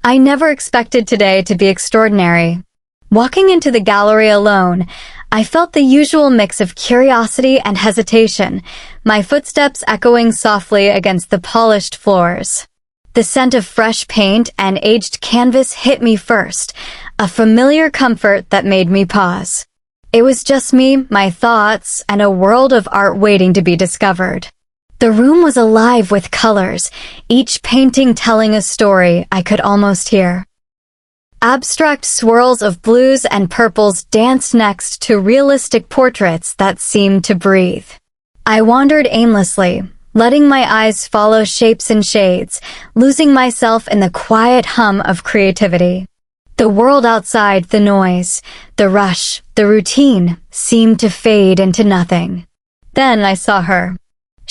I never expected today to be extraordinary. Walking into the gallery alone, I felt the usual mix of curiosity and hesitation, my footsteps echoing softly against the polished floors. The scent of fresh paint and aged canvas hit me first, a familiar comfort that made me pause. It was just me, my thoughts, and a world of art waiting to be discovered. The room was alive with colors, each painting telling a story I could almost hear. Abstract swirls of blues and purples danced next to realistic portraits that seemed to breathe. I wandered aimlessly, letting my eyes follow shapes and shades, losing myself in the quiet hum of creativity. The world outside, the noise, the rush, the routine, seemed to fade into nothing. Then I saw her.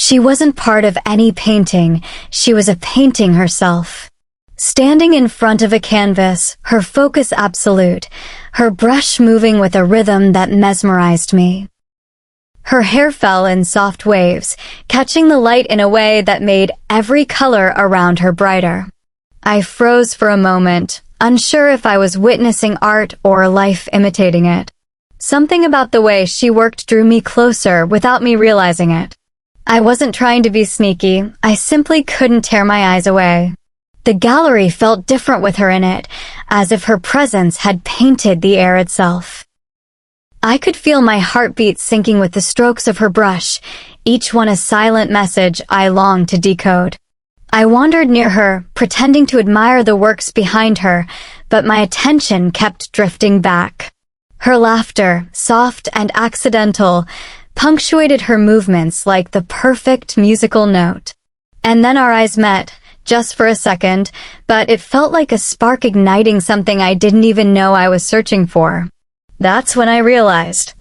She wasn't part of any painting, she was a painting herself. Standing in front of a canvas, her focus absolute, her brush moving with a rhythm that mesmerized me. Her hair fell in soft waves, catching the light in a way that made every color around her brighter. I froze for a moment, unsure if I was witnessing art or life imitating it. Something about the way she worked drew me closer without me realizing it. I wasn't trying to be sneaky, I simply couldn't tear my eyes away. The gallery felt different with her in it, as if her presence had painted the air itself. I could feel my heartbeat syncing with the strokes of her brush, each one a silent message I longed to decode. I wandered near her, pretending to admire the works behind her, but my attention kept drifting back. Her laughter, soft and accidental, punctuated her movements like the perfect musical note. And then our eyes met, just for a second, but it felt like a spark igniting something I didn't even know I was searching for. That's when I realized.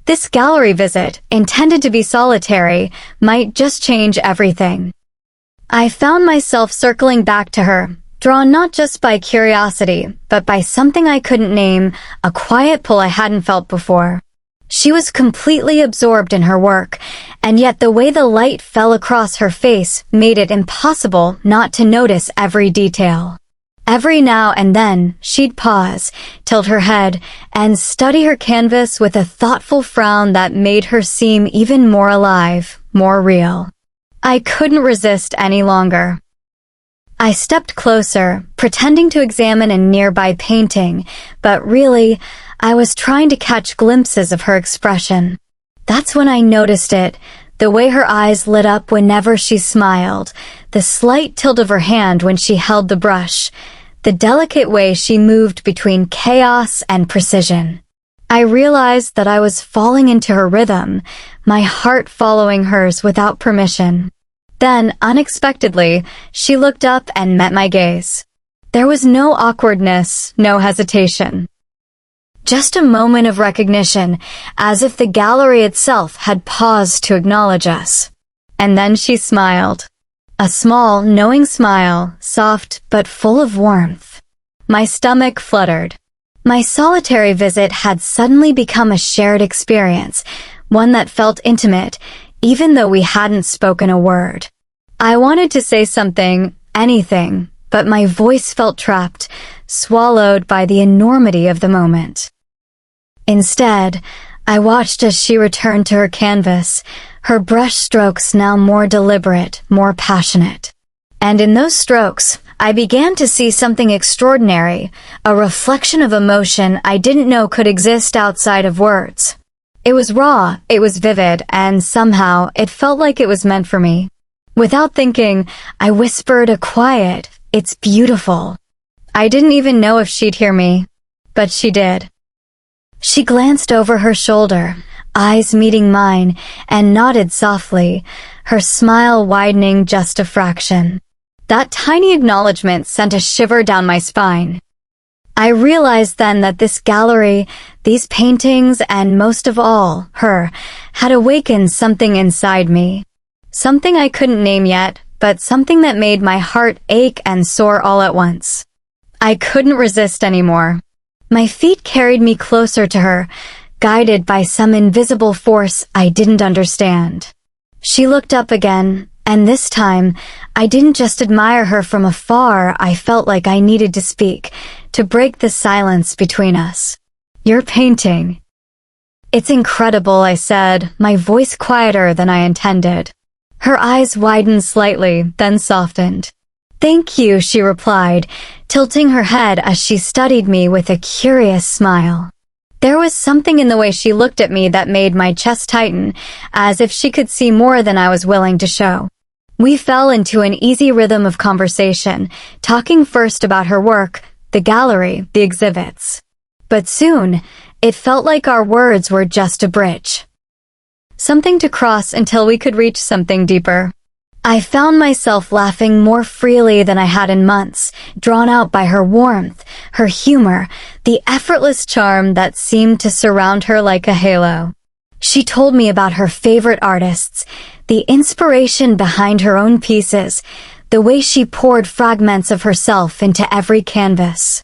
This gallery visit, intended to be solitary, might just change everything. I found myself circling back to her, drawn not just by curiosity, but by something I couldn't name, a quiet pull I hadn't felt before. She was completely absorbed in her work, and yet the way the light fell across her face made it impossible not to notice every detail. Every now and then, she'd pause, tilt her head, and study her canvas with a thoughtful frown that made her seem even more alive, more real. I couldn't resist any longer. I stepped closer, pretending to examine a nearby painting, but really, I was trying to catch glimpses of her expression. That's when I noticed it, the way her eyes lit up whenever she smiled, the slight tilt of her hand when she held the brush, the delicate way she moved between chaos and precision. I realized that I was falling into her rhythm, my heart following hers without permission. Then, unexpectedly, she looked up and met my gaze. There was no awkwardness, no hesitation. Just a moment of recognition, as if the gallery itself had paused to acknowledge us. And then she smiled. A small, knowing smile, soft but full of warmth. My stomach fluttered. My solitary visit had suddenly become a shared experience, one that felt intimate, even though we hadn't spoken a word. I wanted to say something, anything, but my voice felt trapped, swallowed by the enormity of the moment. Instead, I watched as she returned to her canvas, her brush strokes now more deliberate, more passionate. And in those strokes, I began to see something extraordinary, a reflection of emotion I didn't know could exist outside of words. It was raw, it was vivid, and somehow it felt like it was meant for me. Without thinking, I whispered a quiet, "It's beautiful." I didn't even know if she'd hear me, but she did. She glanced over her shoulder, eyes meeting mine, and nodded softly, her smile widening just a fraction. That tiny acknowledgement sent a shiver down my spine. I realized then that this gallery, these paintings, and most of all, her, had awakened something inside me. Something I couldn't name yet, but something that made my heart ache and soar all at once. I couldn't resist anymore. My feet carried me closer to her, guided by some invisible force I didn't understand. She looked up again, and this time, I didn't just admire her from afar, I felt like I needed to speak, to break the silence between us. "Your painting." "It's incredible," I said, my voice quieter than I intended. Her eyes widened slightly, then softened. "Thank you," she replied, tilting her head as she studied me with a curious smile. There was something in the way she looked at me that made my chest tighten, as if she could see more than I was willing to show. We fell into an easy rhythm of conversation, talking first about her work, the gallery, the exhibits. But soon, it felt like our words were just a bridge. Something to cross until we could reach something deeper. I found myself laughing more freely than I had in months, drawn out by her warmth, her humor, the effortless charm that seemed to surround her like a halo. She told me about her favorite artists, the inspiration behind her own pieces, the way she poured fragments of herself into every canvas.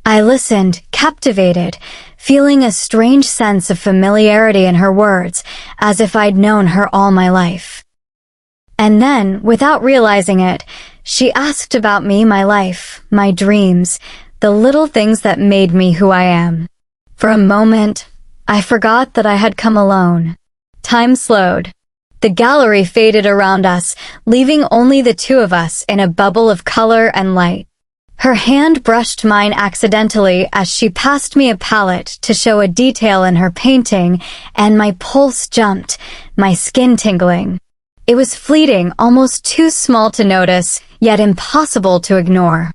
I listened, captivated, feeling a strange sense of familiarity in her words, as if I'd known her all my life. And then, without realizing it, she asked about me, my life, my dreams, the little things that made me who I am. For a moment, I forgot that I had come alone. Time slowed. The gallery faded around us, leaving only the two of us in a bubble of color and light. Her hand brushed mine accidentally as she passed me a palette to show a detail in her painting, and my pulse jumped, my skin tingling. It was fleeting, almost too small to notice, yet impossible to ignore.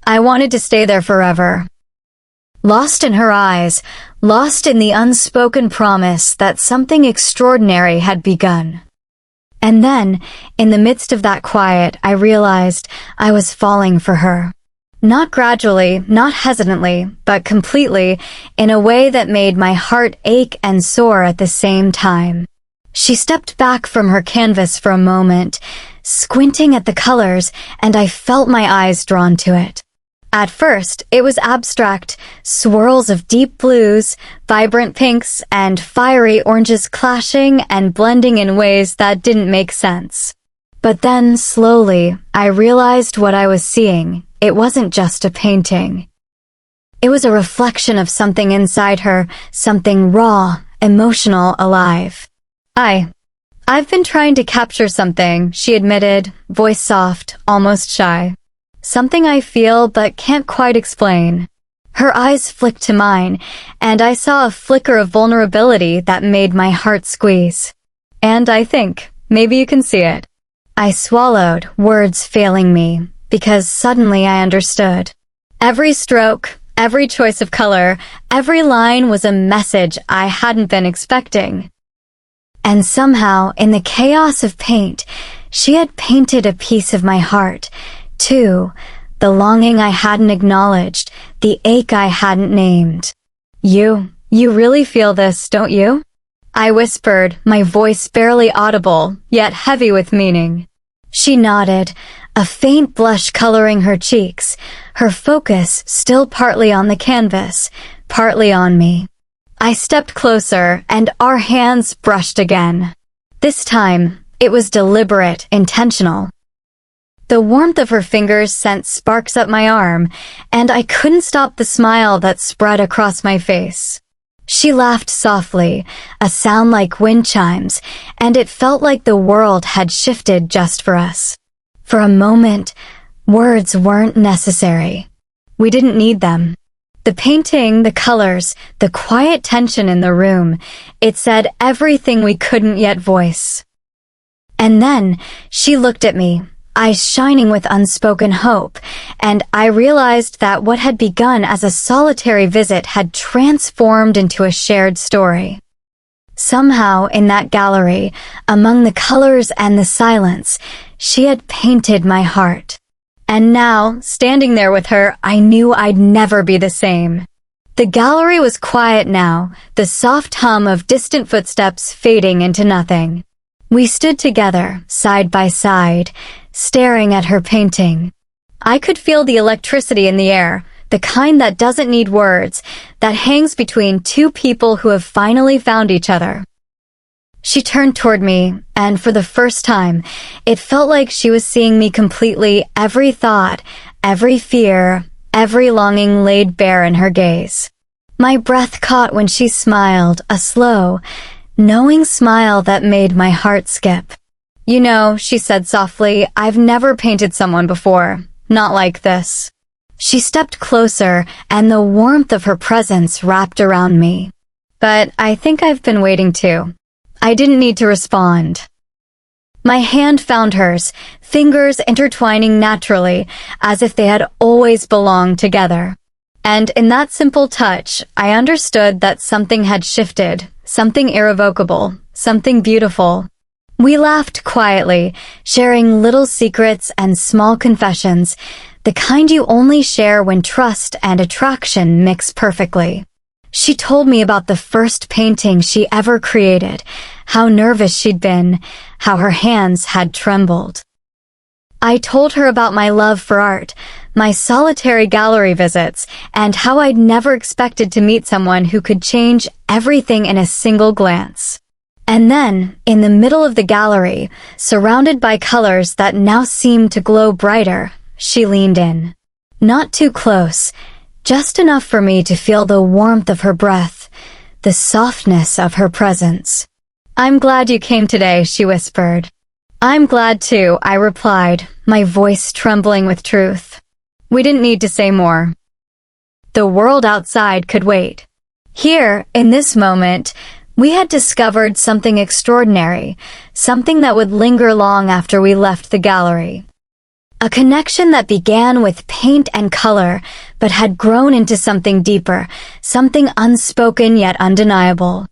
I wanted to stay there forever. Lost in her eyes, lost in the unspoken promise that something extraordinary had begun. And then, in the midst of that quiet, I realized I was falling for her. Not gradually, not hesitantly, but completely, in a way that made my heart ache and soar at the same time. She stepped back from her canvas for a moment, squinting at the colors, and I felt my eyes drawn to it. At first, it was abstract, swirls of deep blues, vibrant pinks, and fiery oranges clashing and blending in ways that didn't make sense. But then, slowly, I realized what I was seeing. It wasn't just a painting. It was a reflection of something inside her, something raw, emotional, alive. I've been trying to capture something, she admitted, voice soft, almost shy. Something I feel but can't quite explain. Her eyes flicked to mine, and I saw a flicker of vulnerability that made my heart squeeze. "And I think, maybe you can see it." I swallowed, words failing me, because suddenly I understood. Every stroke, every choice of color, every line was a message I hadn't been expecting. And somehow, in the chaos of paint, she had painted a piece of my heart, too, the longing I hadn't acknowledged, the ache I hadn't named. You really feel this, don't you?" I whispered, my voice barely audible, yet heavy with meaning. She nodded, a faint blush coloring her cheeks, her focus still partly on the canvas, partly on me. I stepped closer, and our hands brushed again. This time, it was deliberate, intentional. The warmth of her fingers sent sparks up my arm, and I couldn't stop the smile that spread across my face. She laughed softly, a sound like wind chimes, and it felt like the world had shifted just for us. For a moment, words weren't necessary. We didn't need them. The painting, the colors, the quiet tension in the room, it said everything we couldn't yet voice. And then, she looked at me, eyes shining with unspoken hope, and I realized that what had begun as a solitary visit had transformed into a shared story. Somehow, in that gallery, among the colors and the silence, she had painted my heart. And now, standing there with her, I knew I'd never be the same. The gallery was quiet now, the soft hum of distant footsteps fading into nothing. We stood together, side by side, staring at her painting. I could feel the electricity in the air, the kind that doesn't need words, that hangs between two people who have finally found each other. She turned toward me, and for the first time, it felt like she was seeing me completely, every thought, every fear, every longing laid bare in her gaze. My breath caught when she smiled, a slow, knowing smile that made my heart skip. "You know," she said softly, "I've never painted someone before. Not like this." She stepped closer, and the warmth of her presence wrapped around me. But I think I've been waiting too. I didn't need to respond. My hand found hers, fingers intertwining naturally, as if they had always belonged together. And in that simple touch, I understood that something had shifted, something irrevocable, something beautiful. We laughed quietly, sharing little secrets and small confessions, the kind you only share when trust and attraction mix perfectly. She told me about the first painting she ever created, how nervous she'd been, how her hands had trembled. I told her about my love for art, my solitary gallery visits, and how I'd never expected to meet someone who could change everything in a single glance. And then, in the middle of the gallery, surrounded by colors that now seemed to glow brighter, she leaned in. Not too close, just enough for me to feel the warmth of her breath, the softness of her presence. "I'm glad you came today," she whispered. "I'm glad too," I replied, my voice trembling with truth. We didn't need to say more. The world outside could wait. Here, in this moment, we had discovered something extraordinary, something that would linger long after we left the gallery. A connection that began with paint and color, but had grown into something deeper, something unspoken yet undeniable.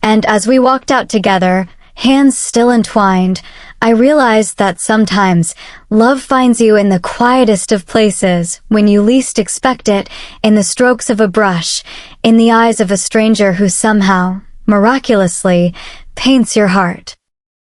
And as we walked out together, hands still entwined, I realized that sometimes love finds you in the quietest of places, when you least expect it, in the strokes of a brush, in the eyes of a stranger who somehow, miraculously, paints your heart.